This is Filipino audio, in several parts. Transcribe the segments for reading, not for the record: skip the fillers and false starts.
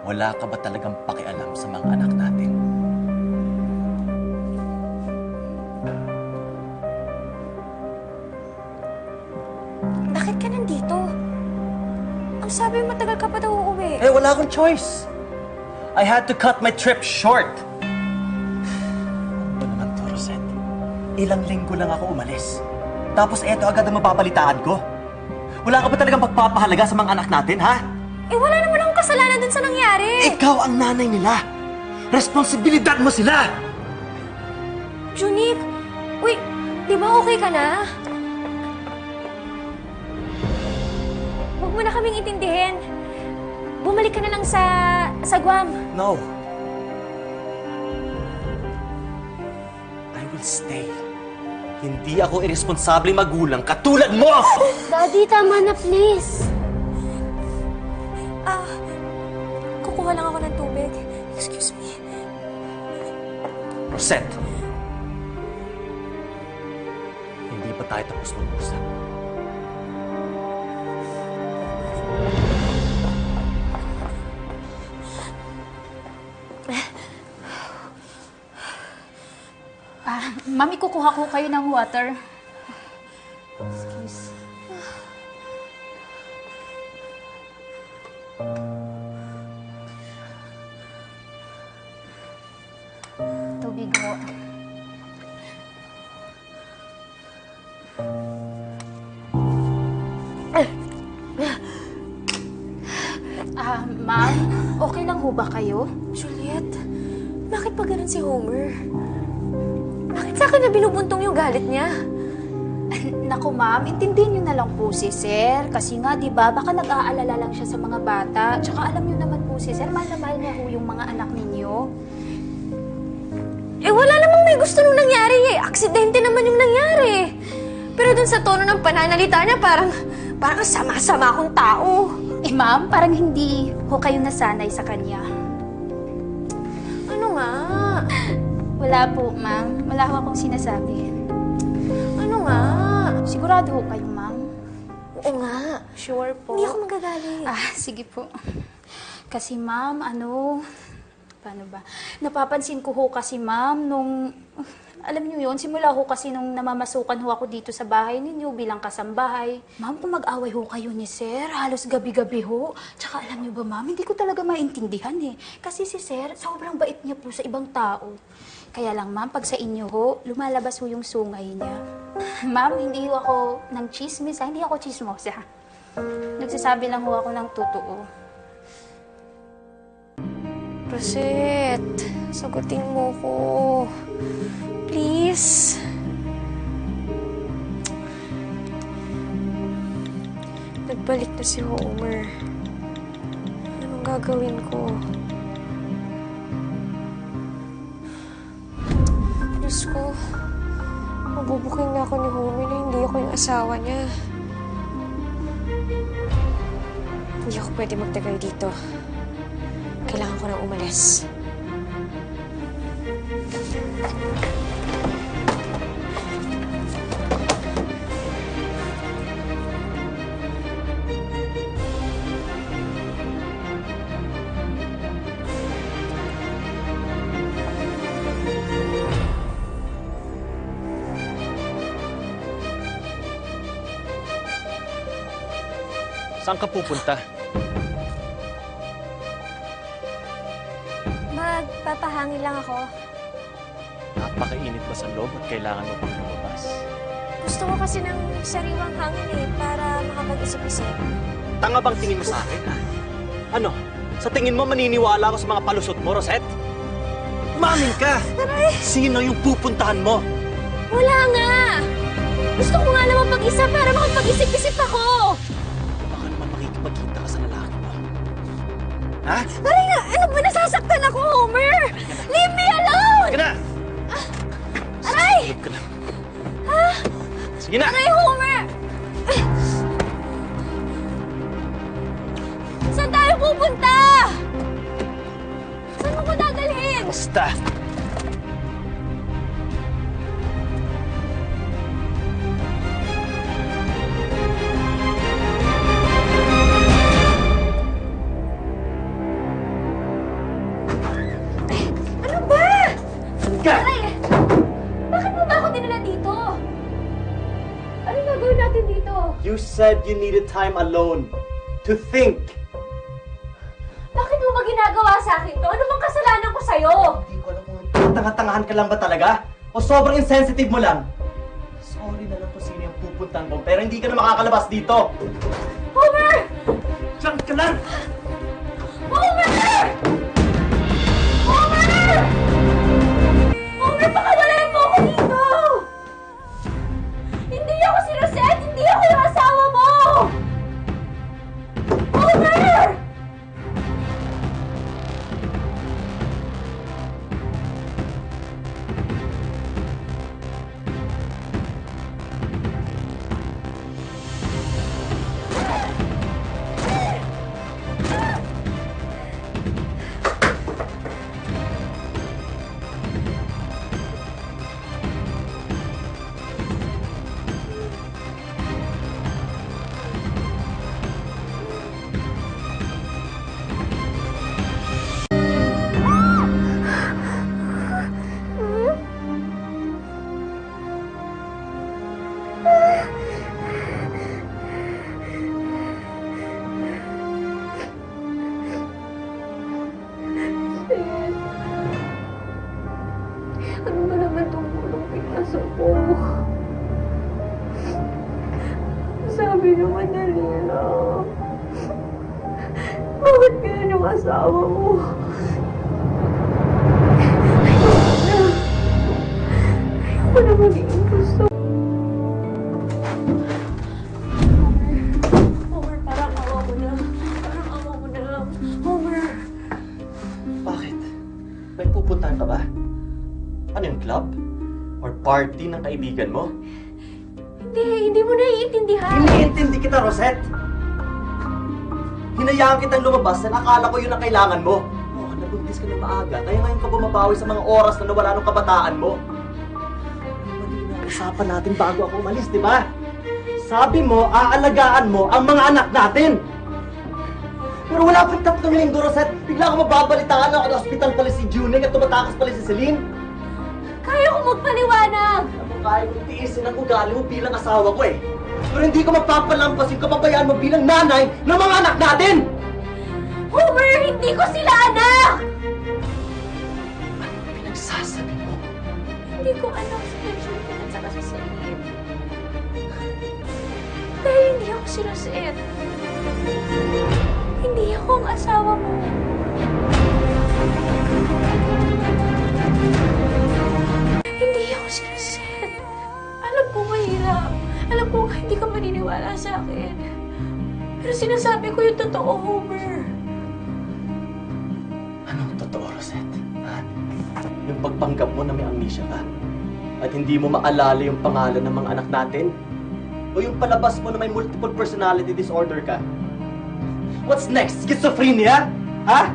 Wala ka ba talagang pakialam sa mga anak natin? Bakit ka nandito? Ang sabi mo, matagal ka pa daw uuwi. Eh, wala akong choice. I had to cut my trip short. Ano naman to, Rosette? Ilang linggo lang ako umalis. Tapos eto agad ang mapapalitaan ko. Wala ka ba talagang pagpapahalaga sa mga anak natin, ha? Eh, wala naman akong kasalanan dun sa nangyari. Ikaw ang nanay nila. Responsibilidad mo sila. Junique, uy, di ba okay ka na? Huwag mo na kaming intindihin. Bumalik ka na lang sa Guam. No. I will stay. Hindi ako irresponsableng magulang katulad mo! Daddy, tama na please. Kukuha lang ako ng tubig. Excuse me. Rosette, hindi pa tayo tapos mag-usap. Mami, kukuha ko kayo ng water. Excuse. Tubig ho. Ma'am, okay lang ho ba kayo? Juliet, bakit pa ganun si Homer? Bakit sa akin na binubuntong yung galit niya? Naku ma'am, intindihin niyo na lang po si Sir. Kasi nga, di ba, baka nag-aalala lang siya sa mga bata. Tsaka alam niyo naman po si Sir, mahal na mahal niya ho yung mga anak ninyo. Eh, wala namang may gusto nung nangyari eh. Aksidente naman yung nangyari. Pero dun sa tono ng pananalita niya, parang sama-sama akong tao. Eh ma'am, parang hindi ho kayo nasanay sa kanya. Ano nga? Wala po, ma'am. Wala ho akong sinasabi. Ano nga? Sigurado ho kayo, ma'am. Oo nga. Sure po. Hindi ako magagalit. Sige po. Kasi ma'am, paano ba? Napapansin ko ho kasi ma'am, nung, alam niyo yun, simula ho kasi nung namamasukan ho ako dito sa bahay ninyo bilang kasambahay. Ma'am, kung mag-away ho kayo ni Sir, halos gabi-gabi ho. Tsaka alam niyo ba ma'am, hindi ko talaga maintindihan eh. Kasi si Sir, sobrang bait niya po sa ibang tao. Kaya lang ma'am, pag sa inyo ho, lumalabas ho yung sungay niya. Ma'am, hindi ho ako ng chismis, hindi ako chismosa. Nagsasabi lang ho ako ng totoo. Rosette, sagutin mo ko. Please. Nagbalik na si Homer. Anong gagawin ko? Diyos ko, mabubuking na ako ni Homer na hindi ako yung asawa niya. Hindi ako pwede magtagal dito. Kailangan ko nang umalis. Saan ka pupunta? Magpapahangin lang ako. Napakainit ba sa loob at kailangan mo pang lumabas? Gusto ko kasi ng sariwang hangin eh, para makapag-isip-isip. Tanga bang tingin mo sa akin, ha? Ano? Sa tingin mo maniniwala ako sa mga palusot mo, Rosette? Umamin ka! Aray! Sino yung pupuntahan mo? Wala nga! Gusto ko nga naman mag-isa para makapag-isip-isip ako! Baka naman makikipagkita ka sa lalaki mo. Ha? Aray nga! Ano ba nasasaktan ako, Homer? Leave me alone! Sige na! Aray! Tulog ka na. Ha? Sige na! Aray, Homer! Saan tayo pupunta? Saan mo ko dadalhin? Basta! natin nila dito? Ano gagawin natin dito? You said you needed time alone to think. Bakit mo ba ginagawa sa akin to? Ano bang kasalanan ko sa'yo? Hindi ko alam kung tanga-tangahan ka lang ba talaga? O sobrang insensitive mo lang? Sorry na lang kung sino yung pupuntahan ko, pero hindi ka na makakalabas dito. Homer! Diyan ka lang! Homer! Homer! Homer, pakawalan mo ako dito! Hindi ako si Rosette! Hindi ako yung asawa mo! Homer! Ano ba naman itong bulong pinasok ko? Sabi niyo madali lang. Bakit ganyan yung asawa mo? Ayoko na maging gusto. Homer, parang awa mo na. Parang awa mo na. Homer. Bakit? May pupuntahan ka ba? Ano yung club? Or party ng kaibigan mo? Hindi mo naiintindihan. Iniintindi kita, Rosette! Hinayaan kitang lumabas na akala ko yun ang kailangan mo. Oo, nabuntis ka na maaga, kaya ngayon ka bumabawi sa mga oras na nawala ng kabataan mo. Mali na usapan natin bago ako umalis, di ba? Sabi mo, aalagaan mo ang mga anak natin! Pero wala pang 3 linggo, Rosette. Bigla ako mababalitaan na hospital pala si Juning at tumatakas pala si Celine. Kaya ko magpaliwanag! Alam mo, kaya kong tiisin ang ugali mo bilang asawa ko eh. Pero hindi ko magpapalampas yung kapabayaan mo bilang nanay ng mga anak natin! Homer, hindi ko sila anak! Ano pinagsasabi mo? Hindi ko anak si Julian at saka si Celine. Dahil hindi ako si Rosette. Hindi ako ang asawa mo. Hindi ako si Rosette. Alam ko mahirap. Alam ko hindi ka maniniwala sa akin. Pero sinasabi ko yung totoo, Homer. Anong totoo, Rosette? Ha? Yung pagpanggap mo na may amnesia ka? At hindi mo maalala yung pangalan ng mga anak natin? O yung palabas mo na may multiple personality disorder ka? What's next? Schizophrenia? Ha?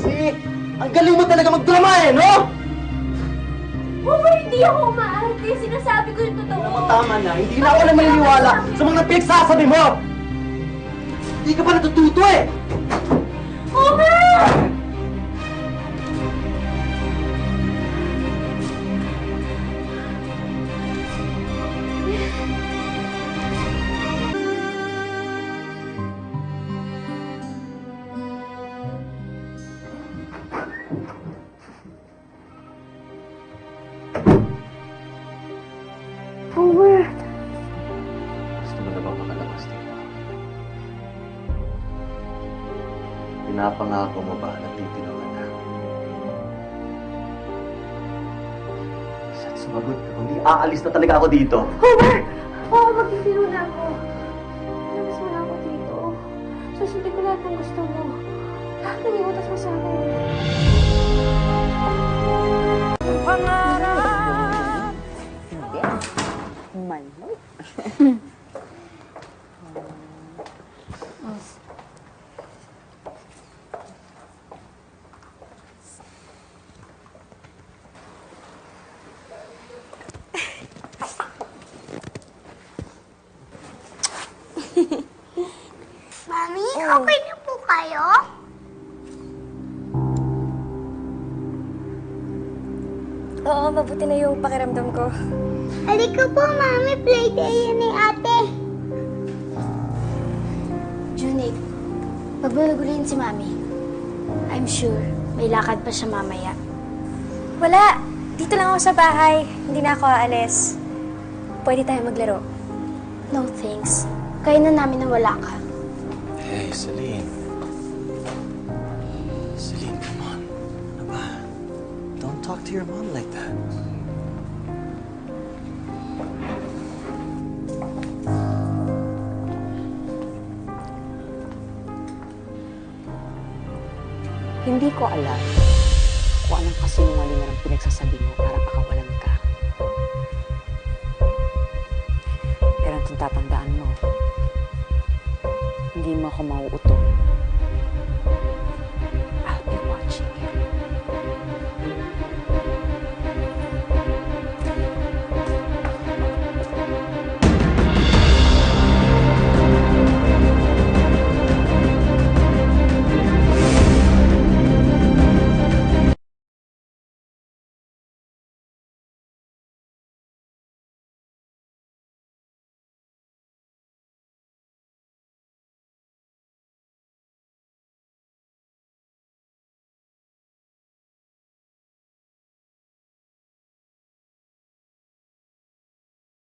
See? Ang galing mo talaga magdrama eh, no? Homer, hindi ako umaarte. Sinasabi ko yung totoo. Alam mo, tama na. Hindi na ako na maniniwala sa mga pinagsasabi mo! Hindi ka pa natututo eh! Homer! Homer! Gusto mo na bang makalabas dito? Pinapangako mo ba na titinawan na? Isa't sumagot ka, kundi aalis na talaga ako dito. Homer! Oo, magtitino na ako. Labas mo na ako dito. Susundin ko lahat ng gusto mo. Lahat ng iutas mo sa akin. Mami, okay na po kayo? Oo, mabuti na yung pakiramdam ko. Halika po, Mami. Playday ni ate. Junig, wag mo nagulihin si Mami. I'm sure may lakad pa siya mamaya. Wala. Dito lang ako sa bahay. Hindi na ako aalis. Pwede tayo maglaro. No thanks. Kaya na namin na wala ka. Hey, Celine. Celine, come on. Ano ba? Don't talk to your mom like that. Hindi ko alam kung anong kasinungalingan ang pinagsasabi mo para pakawalan ka. Pero ang tatandaan mo, hindi mo ako mauuto.